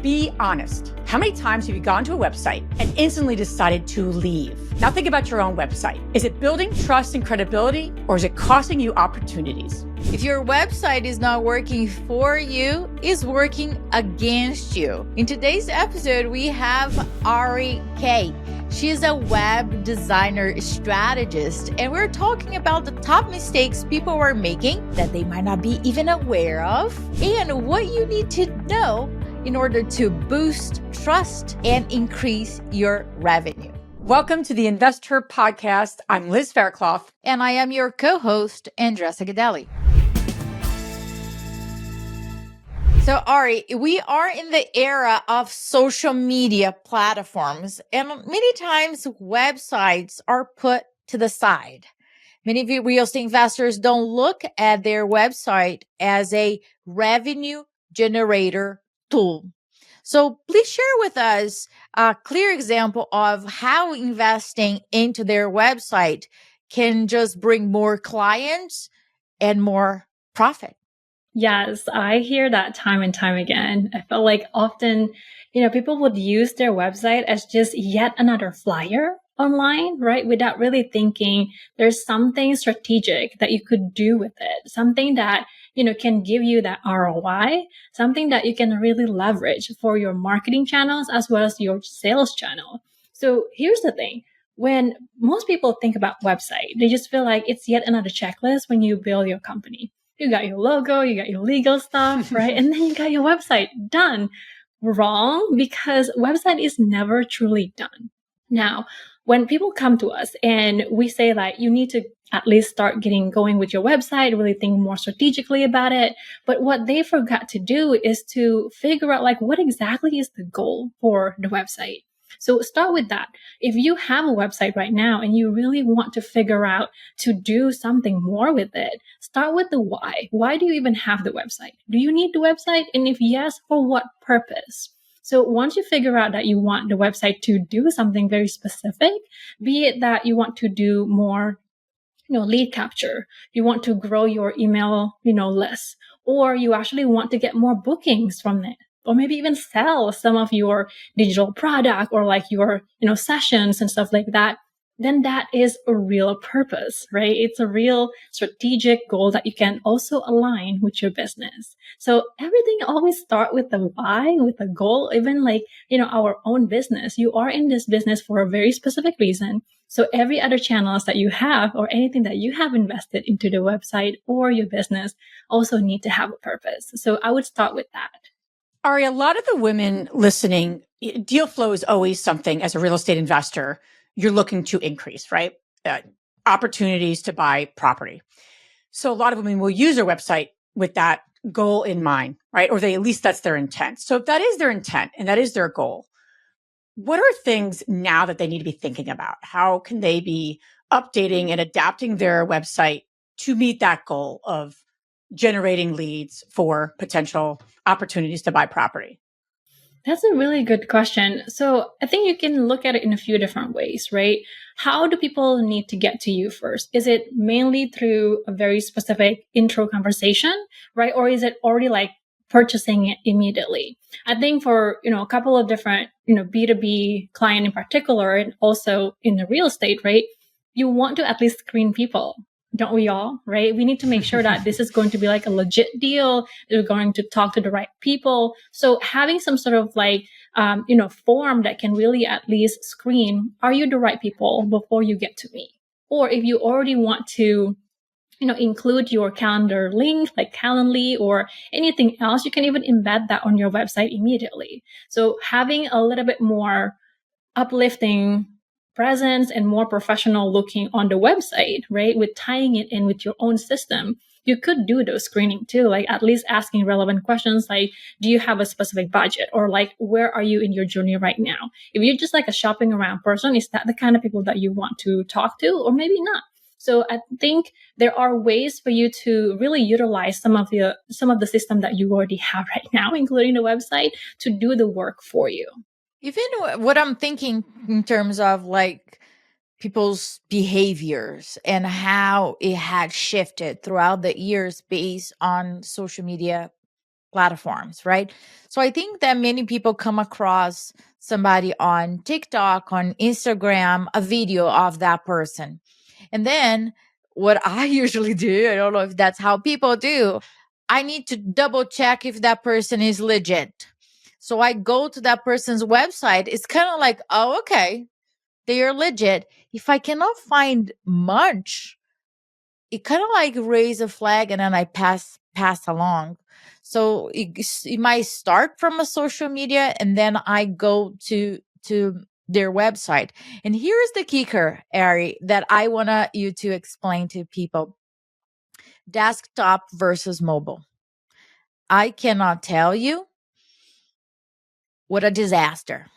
be honest. How many times have you gone to a website and instantly decided to leave? Now think about your own website. Is it building trust and credibility, or is it costing you opportunities? If your website is not working for you, it's working against you. In today's episode, we have Ari K. She is a web designer strategist, and we're talking about the top mistakes people are making that they might not be even aware of, and what you need to know in order to boost trust and increase your revenue. Welcome to the InvestHER podcast. I'm Liz Fairclough. And I am your co-host, Andresa. So Ari, we are in the era of social media platforms, and many times websites are put to the side. Many of you real estate investors don't look at their website as a revenue generator tool. So please share with us a clear example of how investing into their website can just bring more clients and more profit. Yes, I hear that time and time again. I feel like often, people would use their website as just yet another flyer online, right? Without really thinking there's something strategic that you could do with it, something that, can give you that ROI, something that you can really leverage for your marketing channels as well as your sales channel. So here's the thing. When most people think about website, they just feel like it's yet another checklist when you build your company. You got your logo, you got your legal stuff, right? And then you got your website done. Wrong, because website is never truly done. Now, when people come to us and we say that you need to at least start getting going with your website, really think more strategically about it. But what they forgot to do is to figure out what exactly is the goal for the website. So start with that. If you have a website right now and you really want to figure out to do something more with it, start with the why. Why do you even have the website? Do you need the website? And if yes, for what purpose? So once you figure out that you want the website to do something very specific, be it that you want to do more, lead capture, you want to grow your email, list, or you actually want to get more bookings from it, or maybe even sell some of your digital product or your, sessions and stuff like that, then that is a real purpose, right? It's a real strategic goal that you can also align with your business. So everything always start with the why, with the goal, even our own business. You are in this business for a very specific reason. So every other channels that you have or anything that you have invested into the website or your business also need to have a purpose. So I would start with that. Ari, a lot of the women listening, deal flow is always something as a real estate investor you're looking to increase, right? Opportunities to buy property. So a lot of women will use their website with that goal in mind, right? Or at least that's their intent. So if that is their intent and that is their goal, what are things now that they need to be thinking about? How can they be updating and adapting their website to meet that goal of generating leads for potential opportunities to buy property? That's a really good question. So I think you can look at it in a few different ways, right? How do people need to get to you first? Is it mainly through a very specific intro conversation, right? Or is it already purchasing it immediately? I think for, a couple of different, B2B client in particular, and also in the real estate, right? You want to at least screen people. Don't we all, right? We need to make sure that this is going to be a legit deal. They're going to talk to the right people. So having some sort of form that can really at least screen, are you the right people before you get to me? Or if you already want to, include your calendar link like Calendly or anything else, you can even embed that on your website immediately. So having a little bit more uplifting presence and more professional looking on the website, right? With tying it in with your own system, you could do those screening too, at least asking relevant questions do you have a specific budget? Or where are you in your journey right now? If you're just a shopping around person, is that the kind of people that you want to talk to? Or maybe not. So I think there are ways for you to really utilize some of the system that you already have right now, including the website, to do the work for you. Even what I'm thinking in terms of people's behaviors and how it had shifted throughout the years based on social media platforms, right? So I think that many people come across somebody on TikTok, on Instagram, a video of that person. And then what I usually do, I don't know if that's how people do, I need to double check if that person is legit. So I go to that person's website. It's kind of like, oh, okay, they are legit. If I cannot find much, it kind of like raise a flag and then I pass along. So it might start from a social media and then I go to their website. And here's the kicker, Ari, that I want you to explain to people. Desktop versus mobile. I cannot tell you what a disaster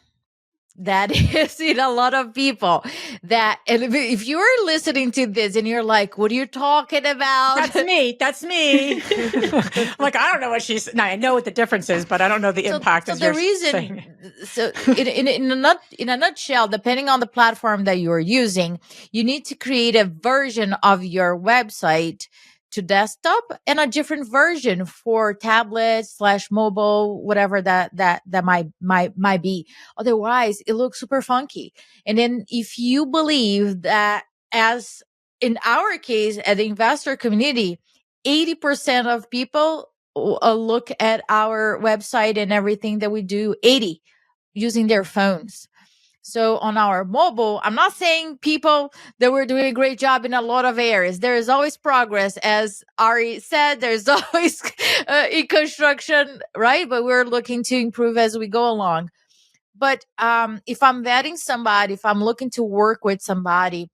that is in a lot of people. That, and if you're listening to this and you're like, what are you talking about? That's me. I'm like, I don't know what she's, no, I know what the difference is, but I don't know the impact. So the reason, so in a nutshell, depending on the platform that you're using, you need to create a version of your website to desktop and a different version for tablet/mobile, whatever that might be. Otherwise, it looks super funky. And then if you believe that, as in our case, at the investor community, 80% of people look at our website and everything that we do, 80 using their phones. So on our mobile, I'm not saying people that we're doing a great job in a lot of areas. There is always progress. As Ari said, there's always in construction, right? But we're looking to improve as we go along. But if I'm vetting somebody, if I'm looking to work with somebody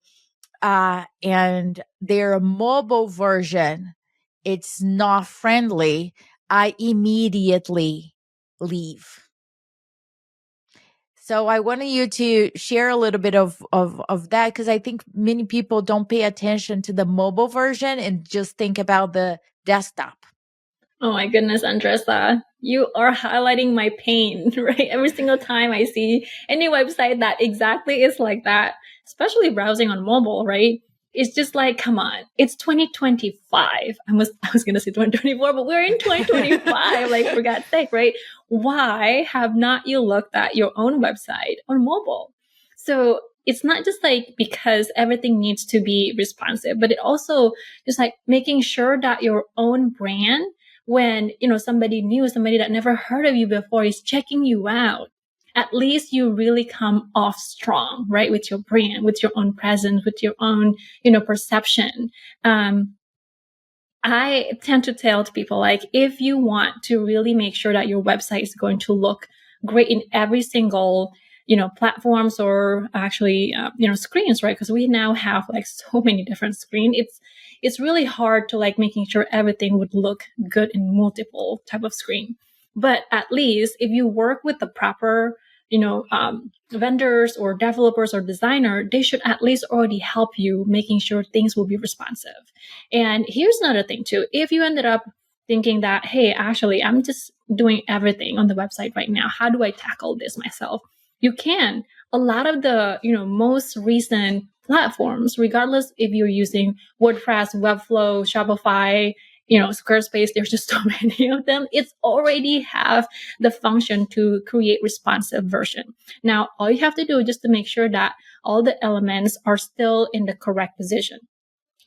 and their mobile version, it's not friendly, I immediately leave. So I wanted you to share a little bit of that, because I think many people don't pay attention to the mobile version and just think about the desktop. Oh my goodness, Andresa, you are highlighting my pain, right? Every single time I see any website that exactly is like that, especially browsing on mobile, right? It's just like, come on, it's 2025. I was going to say 2024, but we're in 2025, like, for God's sake, right? Why have not you looked at your own website on mobile? So it's not just like because everything needs to be responsive, but it also just like making sure that your own brand, when, somebody new, somebody that never heard of you before is checking you out, at least you really come off strong, right? With your brand, with your own presence, with your own, perception. I tend to tell to people, like, if you want to really make sure that your website is going to look great in every single, platforms or actually, screens, right? Because we now have like so many different screens. It's really hard to like making sure everything would look good in multiple type of screen. But at least if you work with the proper, vendors or developers or designer, they should at least already help you making sure things will be responsive. And here's another thing too. If you ended up thinking that, hey, actually, I'm just doing everything on the website right now, how do I tackle this myself? You can. A lot of the, most recent platforms, regardless if you're using WordPress, Webflow, Shopify, Squarespace, there's just so many of them. It's already have the function to create responsive version. Now, all you have to do is just to make sure that all the elements are still in the correct position.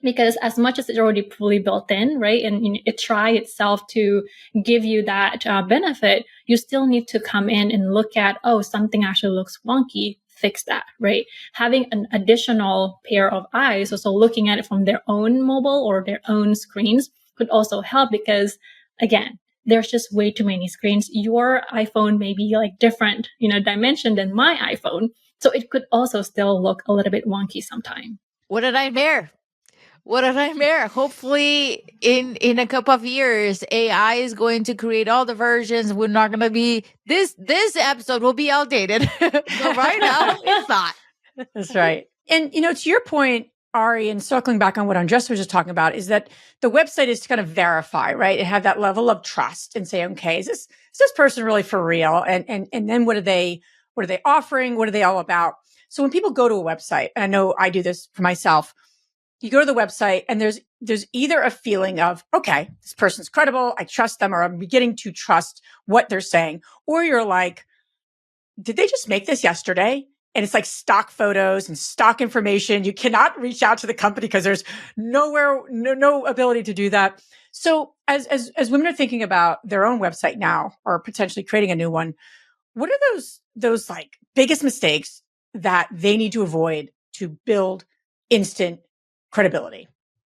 Because as much as it's already fully built in, right, and it try itself to give you that benefit, you still need to come in and look at, oh, something actually looks wonky, fix that, right? Having an additional pair of eyes, also looking at it from their own mobile or their own screens, could also help, because again, there's just way too many screens. Your iPhone may be like different, dimension than my iPhone. So it could also still look a little bit wonky sometime. What a nightmare. What a nightmare. Hopefully in a couple of years, AI is going to create all the versions. We're not going to be, this episode will be outdated. But right now, it's not. That's right. And, to your point, Ari, and circling back on what Andresa was just talking about, is that the website is to kind of verify, right? And have that level of trust and say, okay, is this person really for real? And then what are they offering? What are they all about? So when people go to a website, and I know I do this for myself, you go to the website and there's either a feeling of, okay, this person's credible, I trust them, or I'm beginning to trust what they're saying. Or you're like, did they just make this yesterday? And it's like stock photos and stock information. You cannot reach out to the company because there's no ability to do that. So as women are thinking about their own website now or potentially creating a new one, what are those like biggest mistakes that they need to avoid to build instant credibility?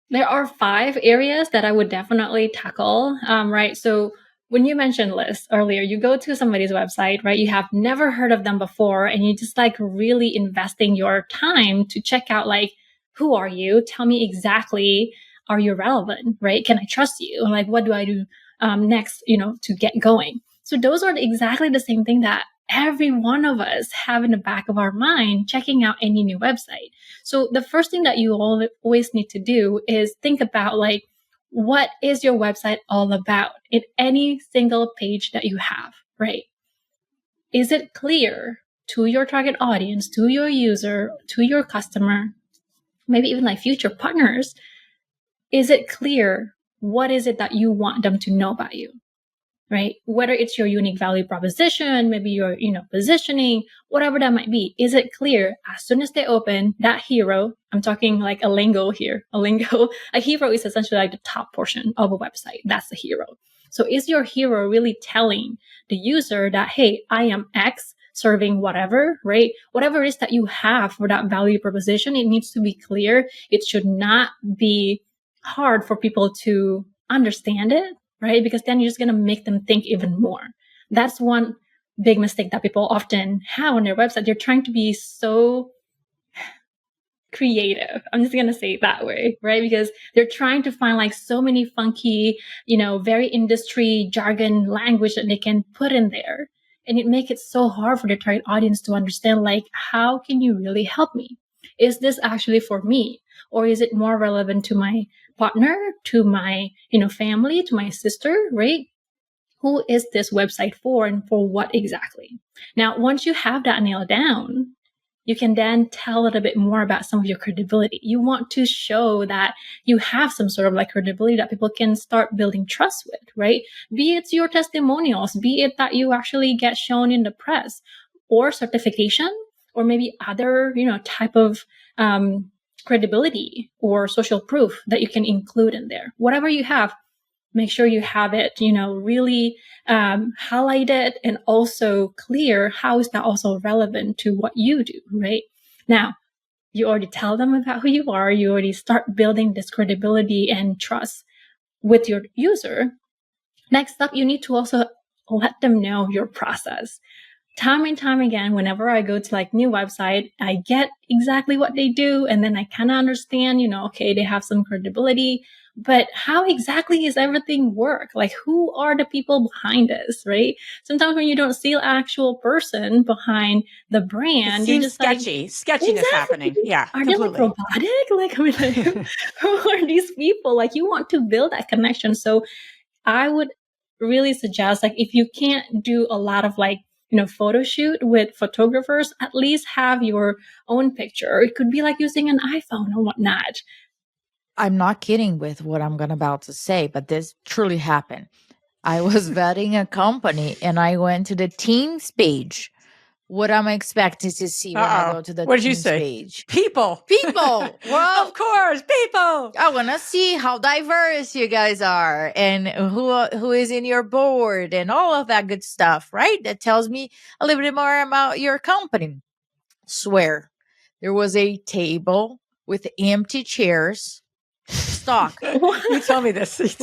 There are 5 areas that I would definitely tackle, right? So when you mentioned lists earlier, you go to somebody's website, right? You have never heard of them before, and you just like really investing your time to check out like, who are you? Tell me exactly, are you relevant, right? Can I trust you? And like, what do I do next, to get going? So those are exactly the same thing that every one of us have in the back of our mind checking out any new website. So the first thing that you always need to do is think about like, what is your website all about in any single page that you have, right? Is it clear to your target audience, to your user, to your customer, maybe even like future partners? Is it clear what is it that you want them to know about you? Right? Whether it's your unique value proposition, maybe your, positioning, whatever that might be. Is it clear as soon as they open that hero? I'm talking like a lingo here. A hero is essentially like the top portion of a website. That's the hero. So is your hero really telling the user that, hey, I am X serving whatever, right? Whatever it is that you have for that value proposition, it needs to be clear. It should not be hard for people to understand it, right? Because then you're just going to make them think even more. That's one big mistake that people often have on their website. They're trying to be so creative. I'm just going to say it that way, right? Because they're trying to find like so many funky, very industry jargon language that they can put in there. And it makes it so hard for the target audience to understand, like, how can you really help me? Is this actually for me? Or is it more relevant to my partner, to my, family, to my sister, right? Who is this website for and for what exactly? Now, once you have that nailed down, you can then tell a little bit more about some of your credibility. You want to show that you have some sort of like credibility that people can start building trust with, right? Be it your testimonials, be it that you actually get shown in the press or certification, or maybe other, type of credibility or social proof that you can include in there. Whatever you have, make sure you have it, really highlighted and also clear. How is that also relevant to what you do, right? Now, you already tell them about who you are. You already start building this credibility and trust with your user. Next up, you need to also let them know your process. Time and time again, whenever I go to like new website, I get exactly what they do. And then I kind of understand, okay, they have some credibility, but how exactly is everything work? Like, who are the people behind this, right? Sometimes when you don't see an actual person behind the brand, it you're seems just sketchy, like, sketchiness exactly. happening. Yeah, are completely. they like robotic? Like, I mean, like, who are these people? Like, you want to build that connection. So I would really suggest, like, if you can't do a lot of like, photo shoot with photographers, at least have your own picture. It could be like using an iPhone or whatnot. I'm not kidding with what I'm about to say, but this truly happened. I was vetting a company and I went to the Teams page. What am I expecting to see when I go to the What did you Teams say? page? People. People. Well, of course, people. I want to see how diverse you guys are and who is in your board and all of that good stuff, right? That tells me a little bit more about your company. Swear, there was a table with empty chairs, stock. You tell me this. It's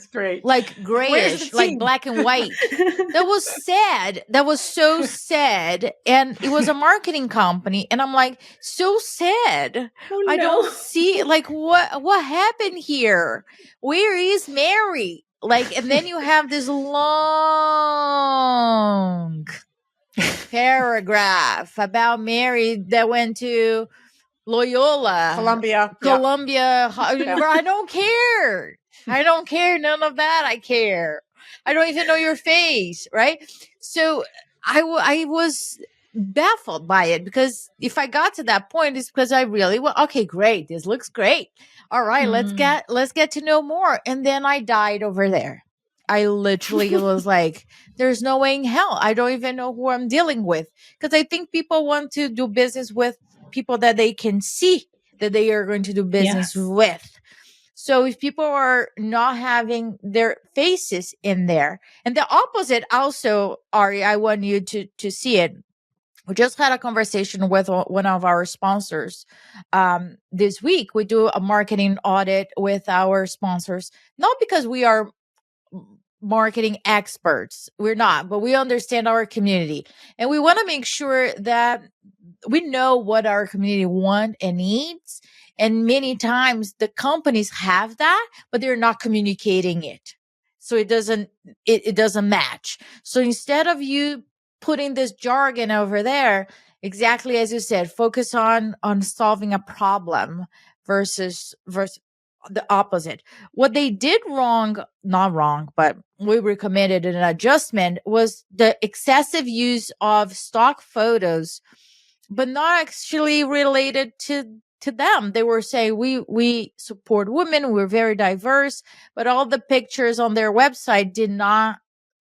great. Like grayish, like black and white. That was sad. That was so sad. And it was a marketing company. And I'm like, so sad. Oh, I no. don't see like what happened here. Where is Mary? Like, and then you have this long paragraph about Mary that went to Loyola, Columbia. I don't care. I don't care. None of that. I care. I don't even know your face. Right. So I was baffled by it, because if I got to that point, it's because I really, well, okay, great. This looks great. All right, let's get to know more. And then I died over there. I literally was like, there's no way in hell. I don't even know who I'm dealing with. Because I think people want to do business with people that they can see that they are going to do business with. So if people are not having their faces in there, and the opposite also, Ari, I want you to see it. We just had a conversation with one of our sponsors this week. We do a marketing audit with our sponsors, not because we are marketing experts. We're not, but we understand our community. And we want to make sure that we know what our community wants and needs. And many times the companies have that, but they're not communicating it. So it doesn't match. So instead of you putting this jargon over there, exactly as you said, focus on solving a problem versus the opposite. What they did wrong, not wrong, but we recommended an adjustment, was the excessive use of stock photos, but not actually related to them. They were saying we support women, we're very diverse, but all the pictures on their website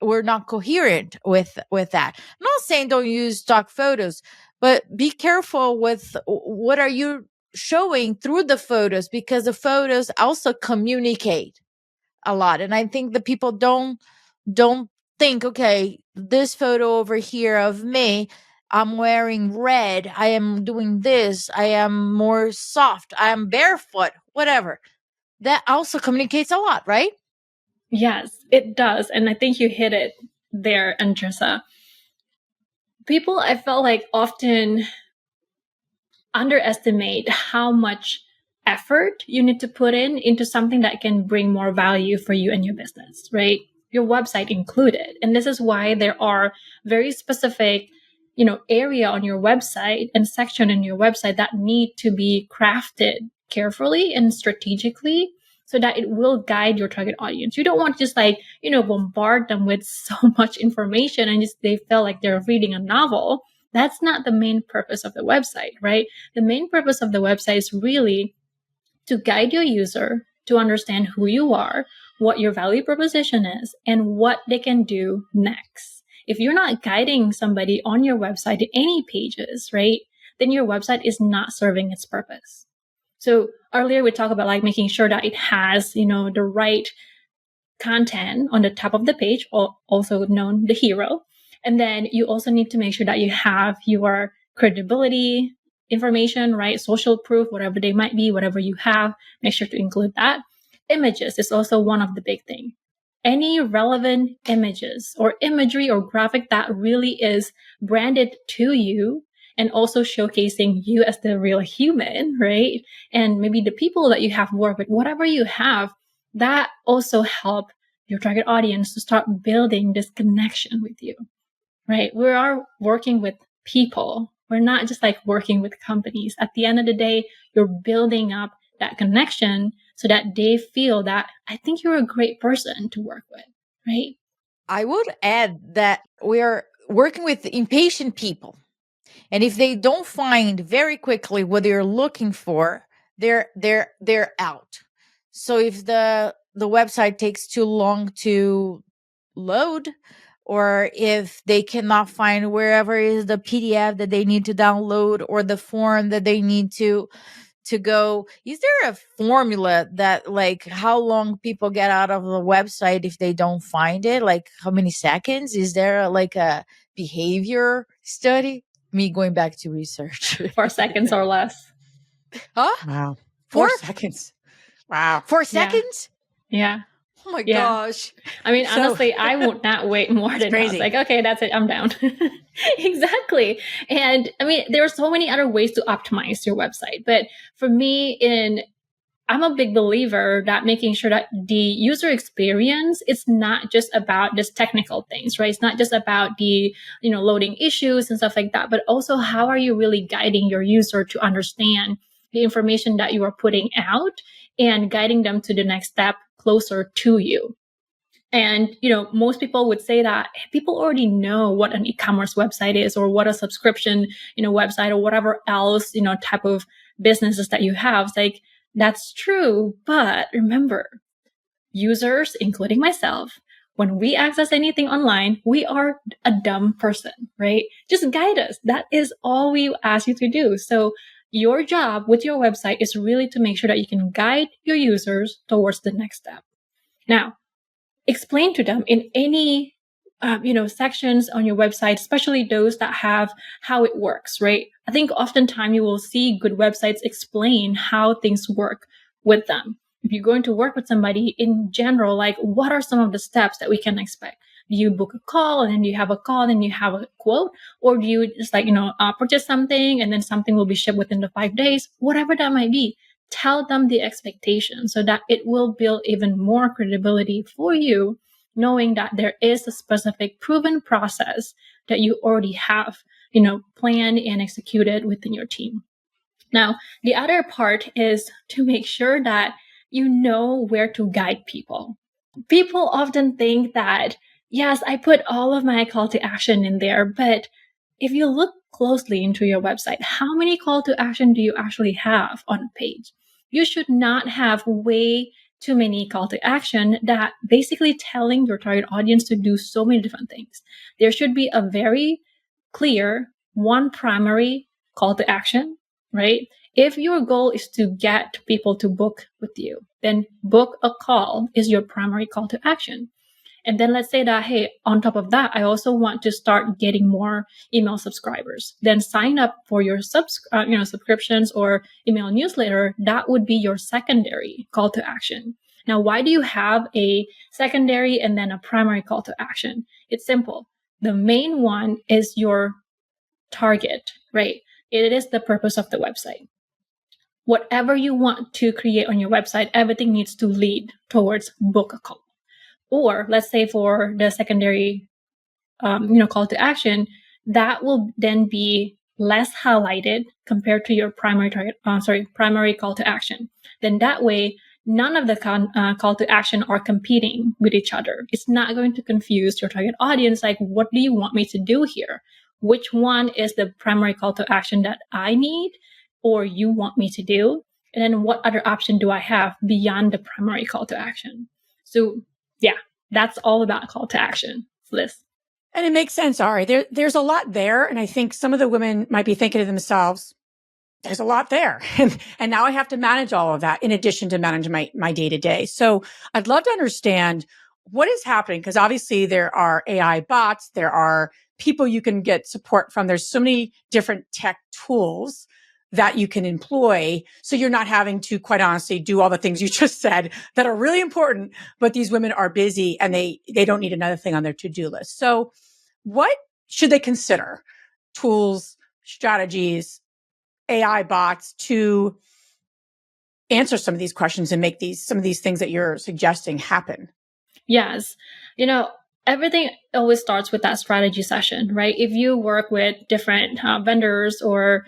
were not coherent with that. I'm not saying don't use stock photos, but be careful with what are you showing through the photos, because the photos also communicate a lot. And I think the people don't think, okay, this photo over here of me, I'm wearing red, I am doing this, I am more soft, I am barefoot, whatever. That also communicates a lot, right? Yes, it does. And I think you hit it there, Andresa. People, I felt like, often underestimate how much effort you need to put into something that can bring more value for you and your business, right? Your website included. And this is why there are very specific, area on your website and section in your website that need to be crafted carefully and strategically so that it will guide your target audience. You don't want to just bombard them with so much information and they feel like they're reading a novel. That's not the main purpose of the website, right? The main purpose of the website is really to guide your user to understand who you are, what your value proposition is, and what they can do next. If you're not guiding somebody on your website to any pages, right, then your website is not serving its purpose. So earlier we talked about making sure that it has, the right content on the top of the page, also known the hero. And then you also need to make sure that you have your credibility information, right? Social proof, whatever they might be, whatever you have, make sure to include that. Images is also one of the big things. Any relevant images or imagery or graphic that really is branded to you and also showcasing you as the real human, right? And maybe the people that you have worked with, whatever you have, that also help your target audience to start building this connection with you. Right? We are working with people. We're not just working with companies. At the end of the day, you're building up that connection so that they feel that I think you're a great person to work with, right? I would add that we're working with impatient people. And if they don't find very quickly what they're looking for, they're out. So if the website takes too long to load, or if they cannot find wherever is the PDF that they need to download or the form that they need to go, is there a formula that how long people get out of the website if they don't find it? How many seconds? Is there a behavior study? Me going back to research. 4 seconds or less. Huh? Wow. 4 seconds. Wow. 4 seconds? Yeah. Oh my gosh. I mean, honestly, I would not wait more than crazy. that. Okay, that's it. I'm down. Exactly. And I mean, there are so many other ways to optimize your website. But for me, I'm a big believer that making sure that the user experience is not just about just technical things, right? It's not just about the, loading issues and stuff like that, but also how are you really guiding your user to understand the information that you are putting out and guiding them to the next step closer to you. And, most people would say that people already know what an e-commerce website is, or what a subscription, website, or whatever else, type of businesses that you have. It's like, that's true. But remember, users, including myself, when we access anything online, we are a dumb person, right? Just guide us. That is all we ask you to do. So your job with your website is really to make sure that you can guide your users towards the next step. Now, explain to them in any sections on your website, especially those that have how it works, right? I think oftentimes you will see good websites explain how things work with them. If you're going to work with somebody in general, like, what are some of the steps that we can expect? Do you book a call and then you have a call and then you have a quote? Or do you just purchase something and then something will be shipped within the 5 days? Whatever that might be, tell them the expectation so that it will build even more credibility for you, knowing that there is a specific proven process that you already have, planned and executed within your team. Now, the other part is to make sure that you know where to guide people. People often think that, yes, I put all of my call to action in there, but if you look closely into your website, how many call to action do you actually have on a page? You should not have way too many call to action that basically telling your target audience to do so many different things. There should be a very clear one primary call to action, right? If your goal is to get people to book with you, then book a call is your primary call to action. And then let's say that, hey, on top of that, I also want to start getting more email subscribers. Then sign up for your subscriptions or email newsletter. That would be your secondary call to action. Now, why do you have a secondary and then a primary call to action? It's simple. The main one is your target, right? It is the purpose of the website. Whatever you want to create on your website, everything needs to lead towards book a call. Or let's say for the secondary, call to action, that will then be less highlighted compared to your primary call to action. Then that way, none of the call to action are competing with each other. It's not going to confuse your target audience. Like, what do you want me to do here? Which one is the primary call to action that I need or you want me to do? And then what other option do I have beyond the primary call to action? So yeah, that's all about call to action, Liz. And it makes sense, Ari. There's a lot there. And I think some of the women might be thinking to themselves, there's a lot there. And now I have to manage all of that in addition to manage my day to day. So I'd love to understand what is happening, because obviously there are AI bots, there are people you can get support from. There's so many different tech tools that you can employ. So you're not having to, quite honestly, do all the things you just said that are really important, but these women are busy and they don't need another thing on their to-do list. So what should they consider? Tools, strategies, AI bots to answer some of these questions and make some of these things that you're suggesting happen? Yes. Everything always starts with that strategy session, right? If you work with different vendors or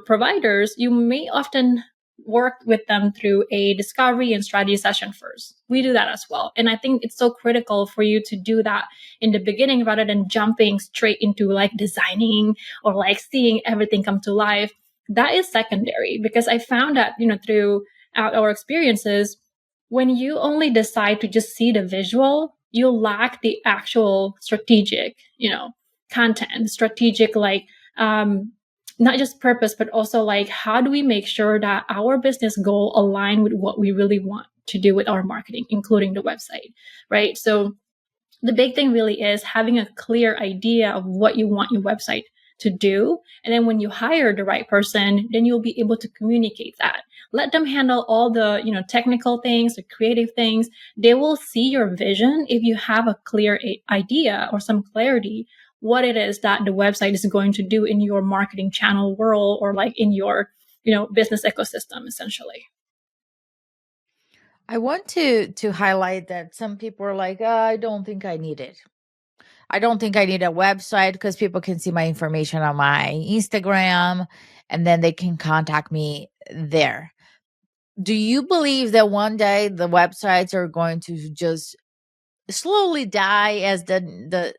providers, you may often work with them through a discovery and strategy session first. We do that as well. And I think it's so critical for you to do that in the beginning rather than jumping straight into like designing or like seeing everything come to life. That is secondary, because I found that, throughout our experiences, when you only decide to just see the visual, you lack the actual strategic, content, strategic, not just purpose, but also like, how do we make sure that our business goal align with what we really want to do with our marketing, including the website, right? So the big thing really is having a clear idea of what you want your website to do. And then when you hire the right person, then you'll be able to communicate that. Let them handle all the, technical things, the creative things. They will see your vision if you have a clear idea or some clarity what it is that the website is going to do in your marketing channel world or like in your, business ecosystem, essentially. I want to highlight that some people are like, I don't think I need it. I don't think I need a website because people can see my information on my Instagram and then they can contact me there. Do you believe that one day the websites are going to just slowly die as the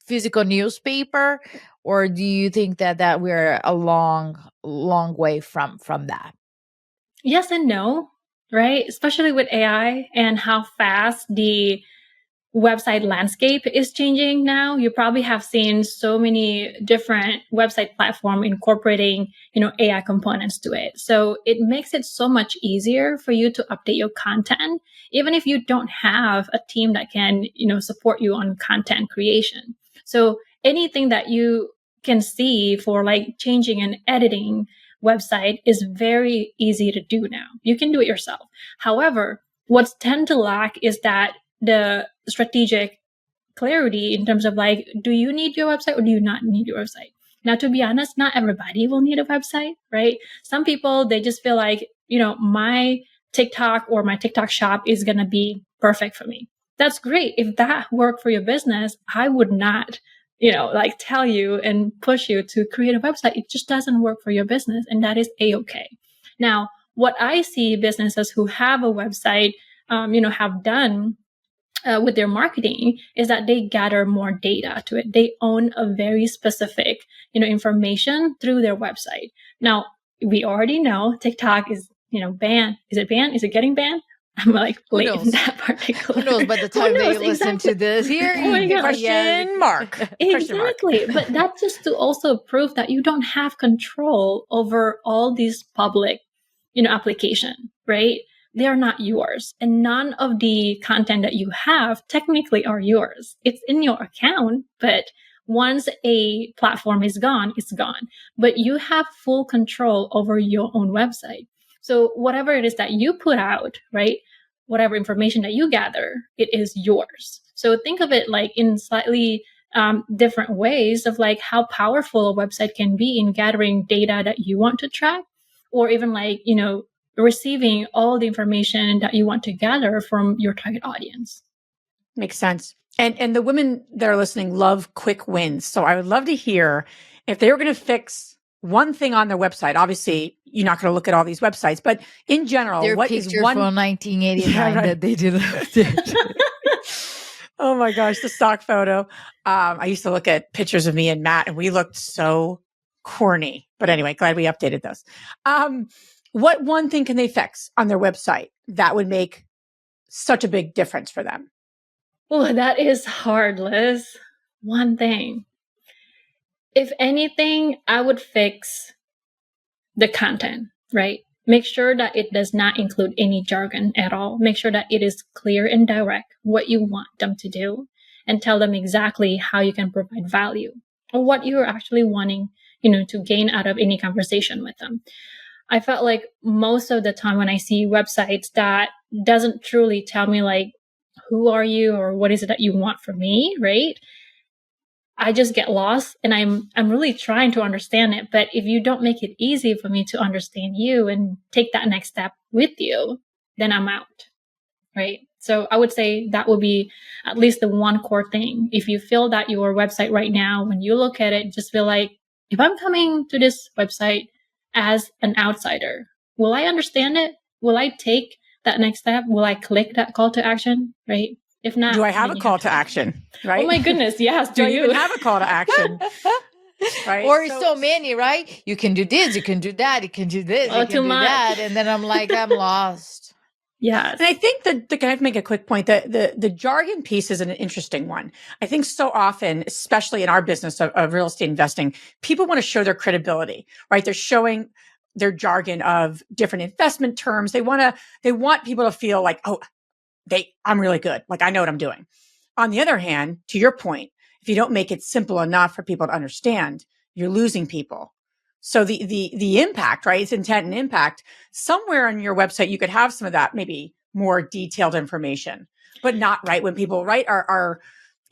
physical newspaper, or do you think that we're a long way from that? Yes and no, right? Especially with AI and how fast the website landscape is changing now. You probably have seen so many different website platforms incorporating, AI components to it. So it makes it so much easier for you to update your content, even if you don't have a team that can, support you on content creation. So anything that you can see for like changing and editing website is very easy to do now. You can do it yourself. However, what's tend to lack is that the strategic clarity in terms of like, do you need your website or do you not need your website? Now, to be honest, not everybody will need a website, right? Some people, they just feel like, my TikTok or my TikTok shop is going to be perfect for me. That's great. If that worked for your business, I would not, like tell you and push you to create a website. It just doesn't work for your business, and that is a-okay. Now, what I see businesses who have a website, have done with their marketing is that they gather more data to it. They own a very specific, information through their website. Now, we already know TikTok is, banned. Is it banned? Is it getting banned? I'm like late in that particular. Who knows by the time they listen to this here? Oh my God. Question mark. Exactly. But that's just to also prove that you don't have control over all these public, application, right? They are not yours. And none of the content that you have technically are yours. It's in your account, but once a platform is gone, it's gone. But you have full control over your own website. So whatever it is that you put out, right? Whatever information that you gather, it is yours. So think of it like in slightly different ways of like how powerful a website can be in gathering data that you want to track, or even like, receiving all the information that you want to gather from your target audience. Makes sense. And the women that are listening love quick wins. So I would love to hear if they were going to fix one thing on their website. Obviously, you're not going to look at all these websites, but in general, their what is picture one from 1989 that they did? Oh my gosh, the stock photo. I used to look at pictures of me and Matt, and we looked so corny. But anyway, glad we updated those. What one thing can they fix on their website that would make such a big difference for them? Oh, that is hard, Liz. One thing. If anything, I would fix the content, right? Make sure that it does not include any jargon at all. Make sure that it is clear and direct what you want them to do, and tell them exactly how you can provide value or what you're actually wanting, to gain out of any conversation with them. I felt like most of the time when I see websites that doesn't truly tell me like, who are you or what is it that you want from me, right? I just get lost, and I'm really trying to understand it. But if you don't make it easy for me to understand you and take that next step with you, then I'm out, right? So I would say that would be at least the one core thing. If you feel that your website right now, when you look at it, just feel like, if I'm coming to this website as an outsider, will I understand it? Will I take that next step? Will I click that call to action, right? If not, do I have a call to action? Right? Oh my goodness, yes. Do you even have a call to action? Right? Or so many, right? You can do this, you can do that, you can do this, you can do that, and then I'm like, I'm lost. Yes. And I think that can I make a quick point that the jargon piece is an interesting one. I think so often, especially in our business of real estate investing, people want to show their credibility, right? They're showing their jargon of different investment terms. They want people to feel like, oh, I'm really good. Like I know what I'm doing. On the other hand, to your point, if you don't make it simple enough for people to understand, you're losing people. So the impact, right? It's intent and impact. Somewhere on your website, you could have some of that, maybe more detailed information, but not right when people are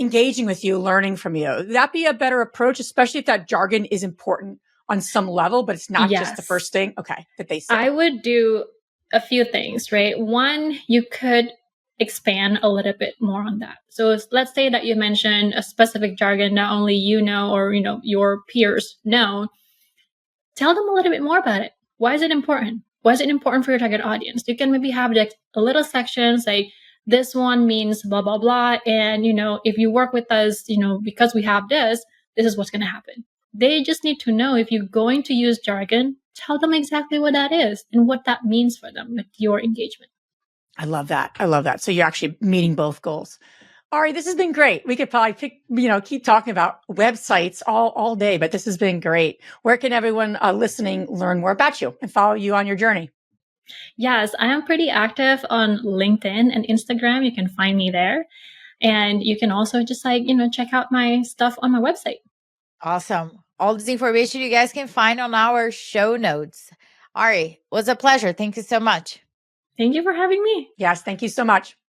engaging with you, learning from you. Would that be a better approach, especially if that jargon is important on some level, but it's not just the first thing, that they say? I would do a few things, right? One, you could expand a little bit more on that. So let's say that you mentioned a specific jargon not only you know or your peers know. Tell them a little bit more about it. Why is it important? Why is it important for your target audience? You can maybe have like a little section, say, this one means blah, blah, blah. And, if you work with us, because we have this is what's going to happen. They just need to know if you're going to use jargon, tell them exactly what that is and what that means for them with your engagement. I love that. I love that. So you're actually meeting both goals. Ari, this has been great. We could probably keep talking about websites all day, but this has been great. Where can everyone listening learn more about you and follow you on your journey? Yes, I am pretty active on LinkedIn and Instagram. You can find me there. And you can also just check out my stuff on my website. Awesome. All this information you guys can find on our show notes. Ari, it was a pleasure. Thank you so much. Thank you for having me. Yes, thank you so much.